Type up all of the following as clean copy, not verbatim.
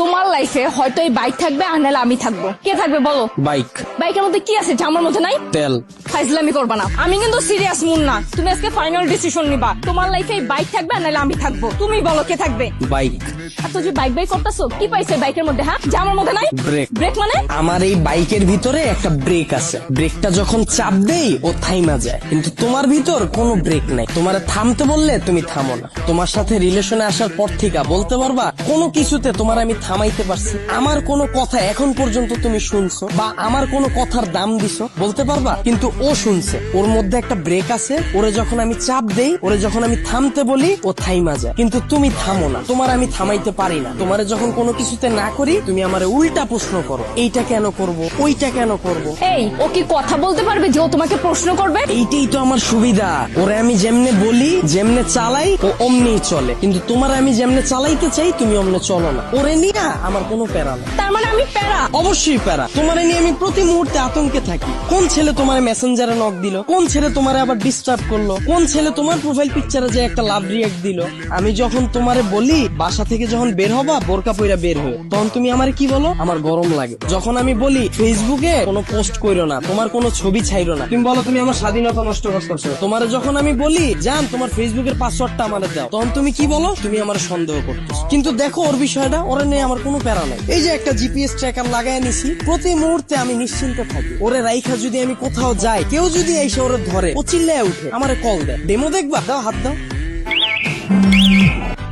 তোমার লাইফে হয়তো এই বাইক থাকবে আর নাহলে আমি থাকবো, কে থাকবে বলো? বাইক। বাইকের মধ্যে কি আছে যা আমার মধ্যে নাই? তেল। ফাইজলামি করবা না, আমি কিন্তু সিরিয়াস মুন না। তুমি আজকে ফাইনাল ডিসিশন নিবা, তোমার লাইফে এই বাইক থাকবে আর নাহলে আমি থাকবো। তুমি বলো কে থাকবে? বাইক। এত যে বাইক বাইক করতেছো, কি পাইছে বাইকের মধ্যে? হ্যাঁ, যা আমার মধ্যে নাই? ব্রেক। ব্রেক মানে? আমার এই বাইকের ভিতরে একটা ব্রেক আছে, ব্রেকটা যখন চাপ দেই ও থাইমা যায়, কিন্তু তোমার ভিতর কোনো ব্রেক নাই। তোমার থামতে বললে তুমি থামো না। তোমার সাথে রিলেশনে আসার পর থেকে বলতে পারবা কোনো কিছুতে তোমার আমি থামাইতে পারছি? আমার কোনো কথা এখন পর্যন্ত তুমি শুনছো বা আমার কোনো কথার দাম দিছো বলতে পারবা? কিন্তু ও শুনছে, ওর মধ্যে একটা ব্রেক আছে। ওরে যখন আমি চাপ দেই, ওরে যখন আমি থামতে বলি, ও থাইমা যায়, কিন্তু তুমি থামো না। তোমার আমি থামাইতে পারি না। তোমারে যখন কোনো কিছুতে না করি, তুমি আমারে উল্টা প্রশ্ন করো, এইটা কেন করব, ওইটা কেন করব। এই, ও কি কথা বলতে পারবে যে ও তোমাকে প্রশ্ন করবে? এইটাই তো আমার সুবিধা। ওরে আমি যেমনে বলি, যেমনে চালাই, ও অমনি চলে। কিন্তু তোমার আমি যেমনে চালাইতে চাই, তুমি অমনে চলো না। ওরে নিয়ে আমার কোনো প্যারা না। তার মানে আমি প্যারা? অবশ্যই প্যারা। তোমারে নিয়ে আমি প্রতি মুহূর্তে আতঙ্কে থাকি। কোন ছেলে তোমার মেসেঞ্জারে নক দিল, কোন ছেলে তোমারে আবার ডিস্টার্ব করলো, কোন ছেলে তোমার প্রোফাইল পিকচারে যে একটা লাভ রিয়েক্ট দিল। আমি যখন তোমারে বলি বাসা থেকে যখন বের হবা বোরকা পইরা বের হয়ে, তখন তুমি আমারে কি বলো? আমার গরম লাগে। যখন আমি বলি ফেসবুকে কোনো পোস্ট কইরো না, তোমার কোনো ছবি ছাইরো না, তুমি বলো তুমি আমার স্বাধীনতা নষ্ট করছো। তোমার যখন আমি বলি জান তোমার ফেসবুকের পাসওয়ার্ডটা আমারে দাও, তখন তুমি কি বলো? তুমি আমার সন্দেহ করতেছো। কিন্তু দেখো ওর বিষয়টা, ওরে নিয়ে আমার কোনো প্যারা নাই। এই যে একটা জিপিএস ট্র্যাকার লাগাই নিছি, প্রতি মুহূর্তে আমি নিশ্চিন্তে থাকি। ওরে রাইখা যদি আমি কোথাও যাই, কেউ যদি এসে ওরে ধরে, ও চিল্লায় উঠে আমারে কল দেয়, ডেমো দেখবা, দাও হাত দাও।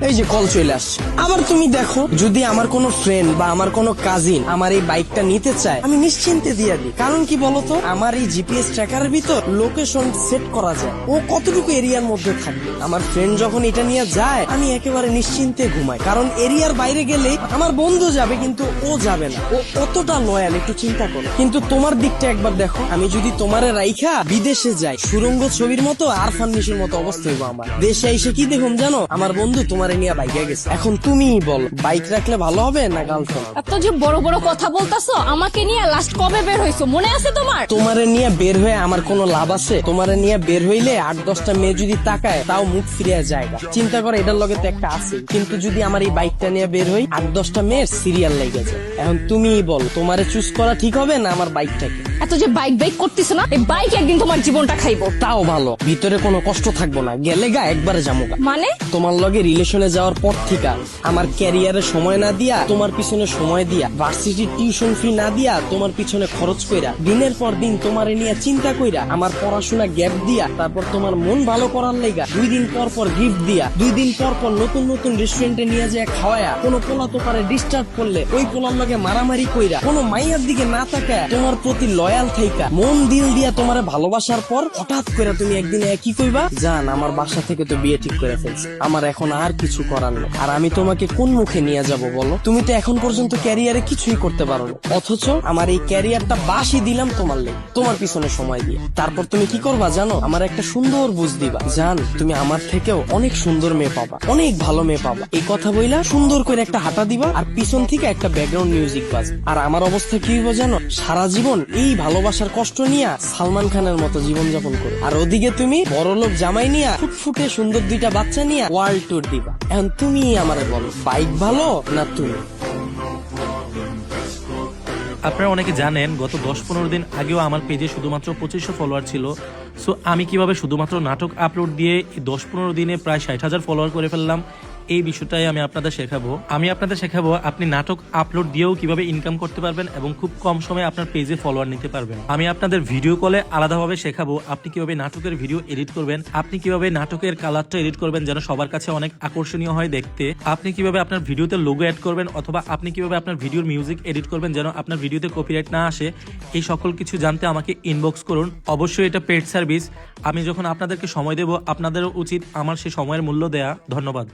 এই যে কল চলে আসছে। আবার তুমি দেখো যদি আমার কোনো ফ্রেন্ড বা আমার কোনো কাজিন আমার এই বাইকটা নিতে চায়, আমি নিশ্চিন্তে দিয়ে দিই। কারণ কি বলতো, আমার এই জিপিএস ট্র্যাকারের ভিতর লোকেশন সেট করা যায়, ও কতটুকু এরিয়ার মধ্যে থাকবে। আমার ফ্রেন্ড যখন এটা নিয়ে যায়, আমি একেবারে নিশ্চিন্তে ঘুমাই। কারণ এরিয়ার বাইরে গেলে আমার বন্ধু যাবে কিন্তু ও যাবে না। ও কতটা লয়াল একটু চিন্তা করো। কিন্তু তোমার দিকটা একবার দেখো, আমি যদি তোমারে রাইখা বিদেশে যাই, সুরঙ্গ ছবির মতো আরফান নিশোর মতো অবস্থা হইব আমার। দেশে এসে কি দেখুন জানো, আমার বন্ধু তোমার নিয়ে বাইকে গেছে। এখন তুমিই বল, বাইক রাখলে ভালো হবে না গার্লফ্রেন্ড? এত যে বড় বড় কথা বলতাছো, আমাকে নিয়ে লাস্ট কবে বের হইছো মনে আছে তোমার? তোমারে নিয়ে বের হয়ে আমার কোনো লাভ আছে? তোমারে নিয়ে বের হইলে 8-10টা মেয়ে যদি তাকায়, তাও মুখ ফিরিয়ে যায়। চিন্তা করে এটার লগে তো একটা আছে। কিন্তু যদি আমার এই বাইকটা নিয়ে বের হই, 8-10টা মেয়ের সিরিয়াল লেগে যায়। এখন তুমিই বল, তোমারে চুজ করা ঠিক হবে না আমার বাইকটাকে? এত যে বাইক বাইক করতেছো না, এই বাইক একদিন তোমার জীবনটা খাইবো। তাও ভালো, ভিতরে কোনো কষ্ট থাকবো না, গেলে গা একবারে জামুগা। মানে? তোমার লগে রিলেশনে যাওয়ার পর থেকে আমার ক্যারিয়ারে সময় না দিয়া, তোমার পিছনে সময় দিয়া, ভার্সিটির টিউশন ফি না দিয়া, তোমার পিছনে খরচ কইরা, দিনের পর দিন তোমারে নিয়ে চিন্তা কইরা, আমার পড়াশোনা গ্যাপ দিয়া, তারপর তোমার মন ভালো করার লেগা 2 দিন পর পর গিফট দিয়া, 2 দিন পর পর নতুন নতুন রেস্টুরেন্টে নিয়ে যায় খাওয়ায়া, কোনো পোলা তো পারে ডিস্টার্ব করলে ওই পোলার লগে মারামারি কইরা, কোনো মাইয়ার দিকে না তাকায় তোমার প্রতি লয়াল থাইকা মন দিল দিয়া তোমারে ভালোবাসার পর হঠাৎ করে তুমি একদিন কি কইবা, জান আমার বাসা থেকে তো বিয়ে ঠিক করে ফেলছে, আমার এখন আর কিছু করার নেই। আর আমি তোমাকে কোন মুখে নিয়ে যাব বলো? তুমি তো এখন পর্যন্ত ক্যারিয়ারে কিছুই করতে পারো না, অথচ আমার এই ক্যারিয়ারটা বাসি দিলাম তোমার লেগে, তোমার পিছনে সময় দিয়ে। তারপর তুমি কি করবা জানো? আমার একটা সুন্দর বুঝ দিবা, জান তুমি আমার থেকেও অনেক সুন্দর মেয়ে পাবা, অনেক ভালো মেয়ে পাবা। এই কথা বইলা সুন্দর করে একটা হাঁটা দিবা, আর পিছন থেকে একটা ব্যাকগ্রাউন্ড মিউজিক বাজ। আর আমার অবস্থা কি হইব জানো? সারা জীবন এই ভালোবাসার কষ্ট নিয়ে সালমান খানের মতো জীবন যাপন করো, আর ওদিকে তুমি বড়লোক জামাই নিয়া ফুটফুটে সুন্দর 2টা বাচ্চা নিয়ে ওয়ার্ল্ড ট্যুর দিবা। এখন তুমি আমারে বলো, বাইক ভালো না তুমি? আপনারা অনেকে জানেন গত 10-15 দিন আগেও আমার পেজে শুধুমাত্র 2500 ফলোয়ার ছিল। সো আমি কিভাবে শুধুমাত্র নাটক আপলোড দিয়ে এই 10-15 দিনে প্রায় 60,000 ফলোয়ার করে ফেললাম, এই বিষয়টাই আমি আপনাদের শেখাবো। আপনি নাটক আপলোড দিয়েও কিভাবে ইনকাম করতে পারবেন এবং খুব কম সময়ে আপনার পেজে ফলোয়ার নিতে পারবেন। আমি আপনাদের ভিডিও কলে আলাদাভাবে শেখাবো আপনি কিভাবে নাটকের ভিডিও এডিট করবেন, আপনি কিভাবে নাটকের কালারটা এডিট করবেন যেন সবার কাছে অনেক আকর্ষণীয় হয় দেখতে, আপনি কিভাবে আপনার ভিডিওতে লোগো অ্যাড করবেন, অথবা আপনি কিভাবে আপনার ভিডিওর মিউজিক এডিট করবেন যেন আপনার ভিডিওতে কপিরাইট না আসে। এই সকল কিছু জানতে আমাকে ইনবক্স করুন। অবশ্যই এটা পেড সার্ভিস। আমি যখন আপনাদেরকে সময় দেব, আপনাদেরও উচিত আমার সেই সময়ের মূল্য দেয়া। ধন্যবাদ।